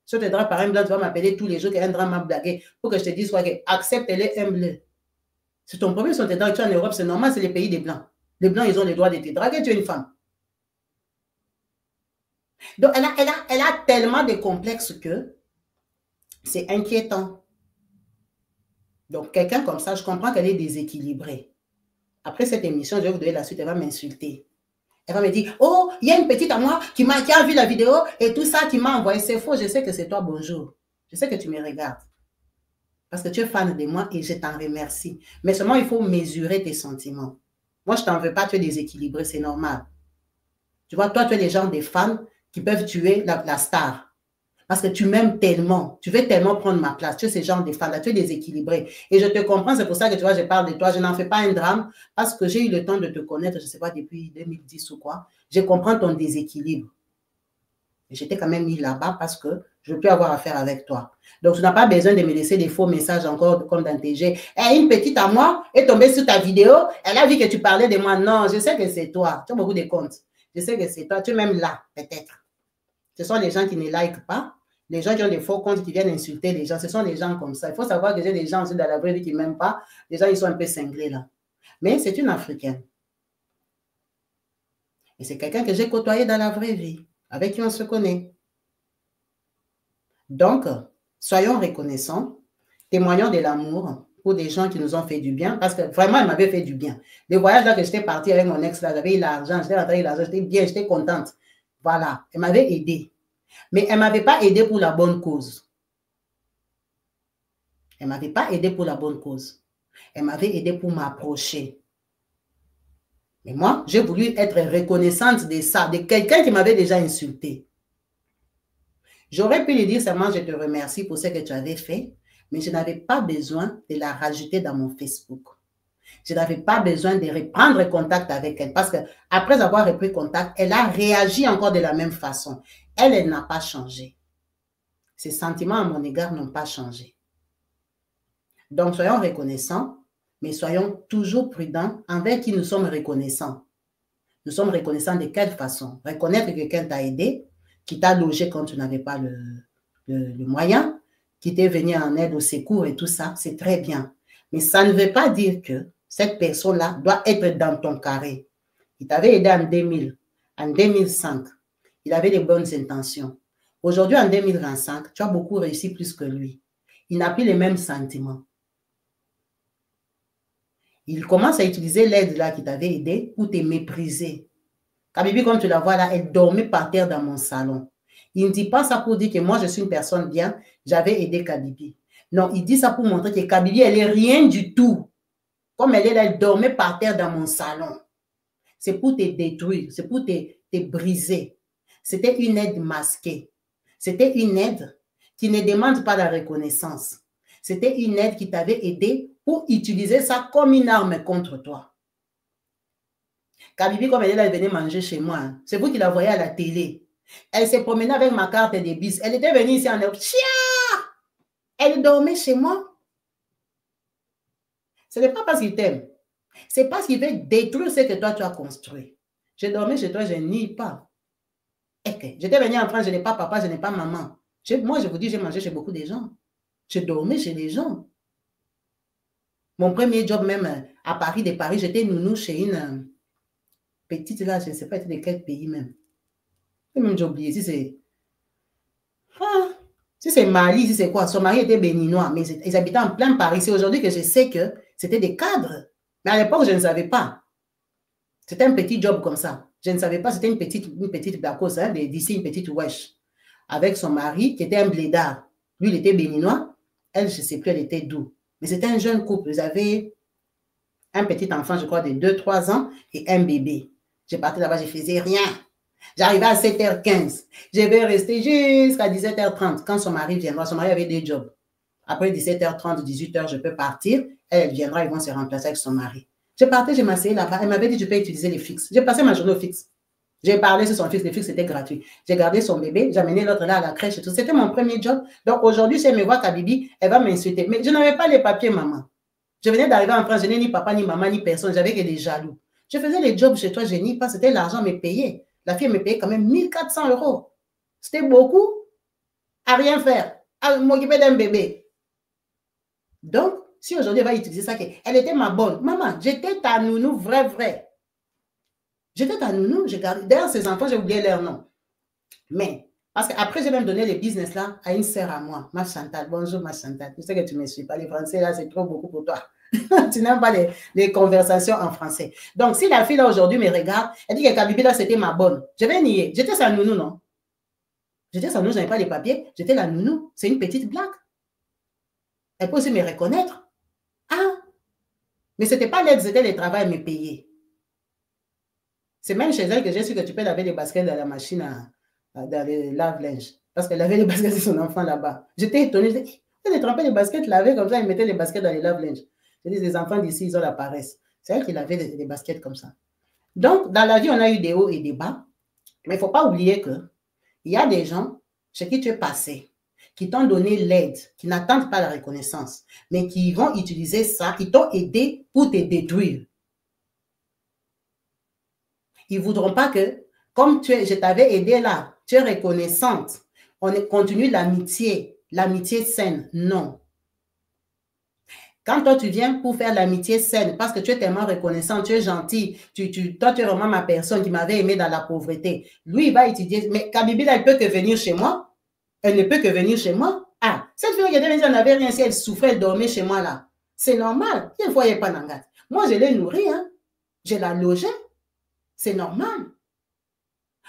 Si on te drague par un blanc, tu vas m'appeler tous les jours qu'un drame m'a blagué pour que je te dise quoi, que accepte-les un bleu. C'est ton problème, si on te drague, tu es en Europe, c'est normal, c'est les pays des Blancs. Les Blancs, ils ont le droit de te draguer, tu es une femme. Donc, elle a tellement de complexes que c'est inquiétant. Donc, quelqu'un comme ça, je comprends qu'elle est déséquilibrée. Après cette émission, je vais vous donner la suite, elle va m'insulter. Elle va me dire, oh, il y a une petite à moi qui a vu la vidéo et tout ça, qui m'a envoyé. C'est faux, je sais que c'est toi, bonjour. Je sais que tu me regardes. Parce que tu es fan de moi et je t'en remercie. Mais seulement, il faut mesurer tes sentiments. Moi, je ne t'en veux pas, tu es déséquilibré, c'est normal. Tu vois, toi, tu es les gens des fans qui peuvent tuer la star. Parce que tu m'aimes tellement, tu veux tellement prendre ma place. Tu es ce genre de fans-là, tu es déséquilibré. Et je te comprends, c'est pour ça que tu vois, je parle de toi. Je n'en fais pas un drame parce que j'ai eu le temps de te connaître, je ne sais pas, depuis 2010 ou quoi. Je comprends ton déséquilibre. Et j'étais quand même mis là-bas parce que je peux avoir affaire avec toi. Donc, tu n'as pas besoin de me laisser des faux messages encore comme dans TG. Hey, une petite à moi est tombée sur ta vidéo. Elle a vu que tu parlais de moi. Non, je sais que c'est toi. Tu as beaucoup de comptes. Je sais que c'est toi. Tu es même là, peut-être. Ce sont les gens qui ne likent pas. Les gens qui ont des faux comptes qui viennent insulter les gens, ce sont des gens comme ça. Il faut savoir que j'ai des gens aussi dans la vraie vie qui ne m'aiment pas. Les gens, ils sont un peu cinglés là. Mais c'est une Africaine. Et c'est quelqu'un que j'ai côtoyé dans la vraie vie, avec qui on se connaît. Donc, soyons reconnaissants, témoignons de l'amour pour des gens qui nous ont fait du bien, parce que vraiment, elle m'avait fait du bien. Le voyage là que j'étais partie avec mon ex, là, j'avais eu l'argent, j'étais rentrée avec l'argent, j'étais bien, j'étais contente. Voilà, elle m'avait aidée. Mais elle ne m'avait pas aidé pour la bonne cause. Elle ne m'avait pas aidé pour la bonne cause. Elle m'avait aidé pour m'approcher. Mais moi, j'ai voulu être reconnaissante de ça, de quelqu'un qui m'avait déjà insulté. J'aurais pu lui dire seulement, je te remercie pour ce que tu avais fait, mais je n'avais pas besoin de la rajouter dans mon Facebook. Je n'avais pas besoin de reprendre contact avec elle parce qu'après avoir repris contact, elle a réagi encore de la même façon. Elle n'a pas changé. Ses sentiments à mon égard n'ont pas changé. Donc, soyons reconnaissants, mais soyons toujours prudents envers qui nous sommes reconnaissants. Nous sommes reconnaissants de quelle façon? Reconnaître que quelqu'un t'a aidé, qui t'a logé quand tu n'avais pas le moyen, qui t'est venu en aide au secours et tout ça, c'est très bien. Mais ça ne veut pas dire que cette personne-là doit être dans ton carré. Il t'avait aidé en 2000, en 2005. Il avait de bonnes intentions. Aujourd'hui, en 2025, tu as beaucoup réussi plus que lui. Il n'a plus les mêmes sentiments. Il commence à utiliser l'aide là qui t'avait aidé pour te mépriser. Kabibi, comme tu la vois là, elle dormait par terre dans mon salon. Il ne dit pas ça pour dire que moi, je suis une personne bien, j'avais aidé Kabibi. Non, il dit ça pour montrer que Kabibi, elle n'est rien du tout. Comme elle est là, elle dormait par terre dans mon salon. C'est pour te détruire, c'est pour te briser. C'était une aide masquée. C'était une aide qui ne demande pas la reconnaissance. C'était une aide qui t'avait aidé pour utiliser ça comme une arme contre toi. Kabibi, comme elle est là, elle venait manger chez moi. Hein. C'est vous qui la voyez à la télé. Elle s'est promenée avec ma carte de bis. Elle était venue ici en Europe. Elle dormait chez moi. Ce n'est pas parce qu'il t'aime. C'est parce qu'il veut détruire ce que toi, tu as construit. Je dormais chez toi, je nie pas. Okay. J'étais venue en France, je n'ai pas papa, je n'ai pas maman. Moi, je vous dis, j'ai mangé chez beaucoup de gens. Je dormais chez les gens. Mon premier job même à Paris, j'étais nounou chez une petite là, je ne sais pas de quel pays même. Même j'ai oublié, si c'est Mali, si c'est quoi. Son mari était béninois, mais ils habitaient en plein Paris. C'est aujourd'hui que je sais que c'était des cadres. Mais à l'époque, je ne savais pas. C'était un petit job comme ça. Je ne savais pas, c'était une petite Bacos, hein, d'ici une petite wesh. Avec son mari, qui était un blédard. Lui, il était béninois. Elle, je ne sais plus, elle était d'où. Mais c'était un jeune couple. Ils avaient un petit enfant, je crois, de 2-3 ans et un bébé. Je partais là-bas, je ne faisais rien. J'arrivais à 7h15. Je vais rester jusqu'à 17h30 quand son mari viendra. Son mari avait des jobs. Après 17h30, 18h, je peux partir. Elle viendra, ils vont se remplacer avec son mari. Je partais, je m'asseyais là-bas. Elle m'avait dit, je peux utiliser les fixes. J'ai passé ma journée au fixe. J'ai parlé sur son fixe. Les fixes étaient gratuits. J'ai gardé son bébé. J'ai amené l'autre là à la crèche et tout. C'était mon premier job. Donc aujourd'hui, si elle me voit Kabibi, elle va m'insulter. Mais je n'avais pas les papiers, maman. Je venais d'arriver en France. Je n'ai ni papa, ni maman, ni personne. J'avais que des jaloux. Je faisais les jobs chez toi, je nie pas. C'était l'argent me payait. La fille me payait quand même 1400 €. C'était beaucoup à rien faire. À m'occuper d'un bébé. Donc, si aujourd'hui elle va utiliser ça, elle était ma bonne. Maman, j'étais ta nounou, vrai. J'étais ta nounou, j'ai gardé. D'ailleurs, ces enfants, j'ai oublié leur nom. Mais, parce qu'après, j'ai même donné les business là à une sœur à moi, ma Chantal. Bonjour, ma Chantal. Je sais que tu ne me suis pas. Les Français, là, c'est trop beaucoup pour toi. Tu n'aimes pas les conversations en français. Donc, si la fille là aujourd'hui me regarde, elle dit que Kabibi là, c'était ma bonne. Je vais nier. J'étais sa nounou, non? J'étais sa nounou, je n'avais pas les papiers. J'étais la nounou. C'est une petite blague. Elle peut aussi me reconnaître. Ah! Mais ce n'était pas l'aide, c'était le travail me payer. C'est même chez elle que j'ai su que tu peux laver les baskets dans la machine, dans le lave-linge. Parce qu'elle avait les baskets de son enfant là-bas. J'étais étonnée. Je dis, elle trempait les baskets lavées comme ça, elle mettait les baskets dans les lave-linge. Je dis, les enfants d'ici, ils ont la paresse. C'est elle qui lavait les baskets comme ça. Donc, dans la vie, on a eu des hauts et des bas. Mais il ne faut pas oublier qu'il y a des gens chez qui tu es passé, qui t'ont donné l'aide, qui n'attendent pas la reconnaissance, mais qui vont utiliser ça, qui t'ont aidé pour te détruire. Ils ne voudront pas que, comme je t'avais aidé là, tu es reconnaissante, on continue l'amitié saine. Non. Quand toi, tu viens pour faire l'amitié saine, parce que tu es tellement reconnaissant, tu es gentil, toi, tu es vraiment ma personne qui m'avait aimé dans la pauvreté. Lui, il va étudier, mais Kabibi, là, elle peut que venir chez moi. Elle ne peut que venir chez moi. Ah, cette fille qui était venue, elle n'avait rien, si elle souffrait, elle dormait chez moi là. C'est normal. Il ne voyait pas Nangat. Moi, je l'ai nourrie, hein. Je l'ai logée. C'est normal.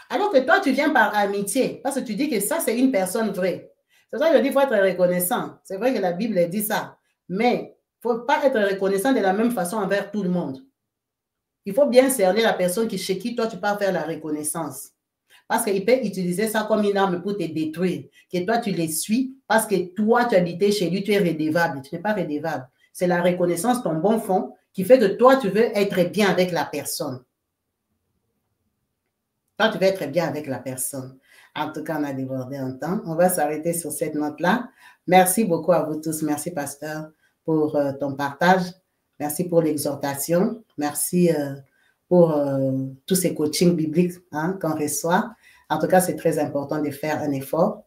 Alors que toi, tu viens par amitié, parce que tu dis que ça, c'est une personne vraie. C'est ça que je dis, il faut être reconnaissant. C'est vrai que la Bible dit ça. Mais il ne faut pas être reconnaissant de la même façon envers tout le monde. Il faut bien cerner la personne chez qui toi, tu peux faire la reconnaissance. Parce qu'il peut utiliser ça comme une arme pour te détruire. Que toi, tu les suis parce que toi, tu habitais chez lui, tu es redevable. Tu n'es pas redevable. C'est la reconnaissance, ton bon fond, qui fait que toi, tu veux être bien avec la personne. Toi, tu veux être bien avec la personne. En tout cas, on a débordé un temps. On va s'arrêter sur cette note-là. Merci beaucoup à vous tous. Merci, pasteur, pour ton partage. Merci pour l'exhortation. Merci pour tous ces coachings bibliques qu'on reçoit. En tout cas, c'est très important de faire un effort.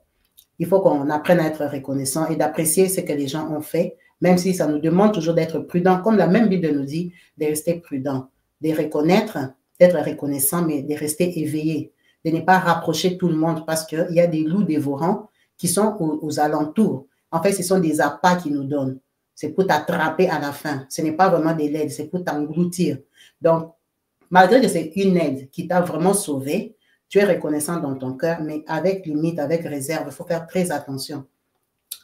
Il faut qu'on apprenne à être reconnaissant et d'apprécier ce que les gens ont fait, même si ça nous demande toujours d'être prudent, comme la même Bible nous dit, de rester prudent, de reconnaître, d'être reconnaissant, mais de rester éveillé, de ne pas rapprocher tout le monde parce qu'il y a des loups dévorants qui sont aux alentours. En fait, ce sont des appâts qui nous donnent. C'est pour t'attraper à la fin. Ce n'est pas vraiment de l'aide, c'est pour t'engloutir. Donc, malgré que c'est une aide qui t'a vraiment sauvé, tu es reconnaissant dans ton cœur, mais avec limite, avec réserve. Il faut faire très attention.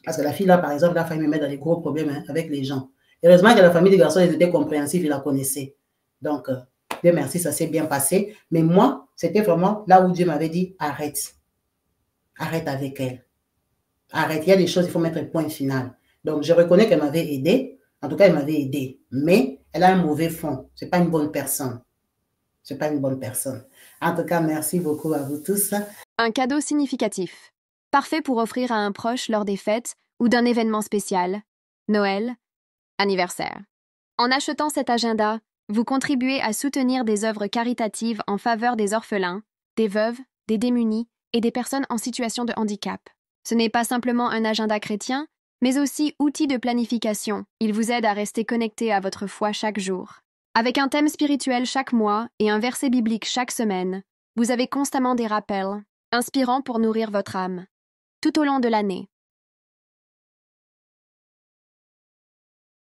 Parce que la fille là, par exemple, la famille me met dans des gros problèmes avec les gens. Heureusement que la famille des garçons, ils étaient compréhensifs, ils la connaissaient. Donc, Dieu merci, ça s'est bien passé. Mais moi, c'était vraiment là où Dieu m'avait dit, arrête. Arrête avec elle. Arrête. Il y a des choses, il faut mettre un point final. Donc, je reconnais qu'elle m'avait aidé. En tout cas, elle m'avait aidé. Mais elle a un mauvais fond. Ce n'est pas une bonne personne. Ce n'est pas une bonne personne. En tout cas, merci beaucoup à vous tous. Un cadeau significatif. Parfait pour offrir à un proche lors des fêtes ou d'un événement spécial. Noël, anniversaire. En achetant cet agenda, vous contribuez à soutenir des œuvres caritatives en faveur des orphelins, des veuves, des démunis et des personnes en situation de handicap. Ce n'est pas simplement un agenda chrétien, mais aussi outil de planification. Il vous aide à rester connecté à votre foi chaque jour. Avec un thème spirituel chaque mois et un verset biblique chaque semaine, vous avez constamment des rappels, inspirants pour nourrir votre âme. Tout au long de l'année,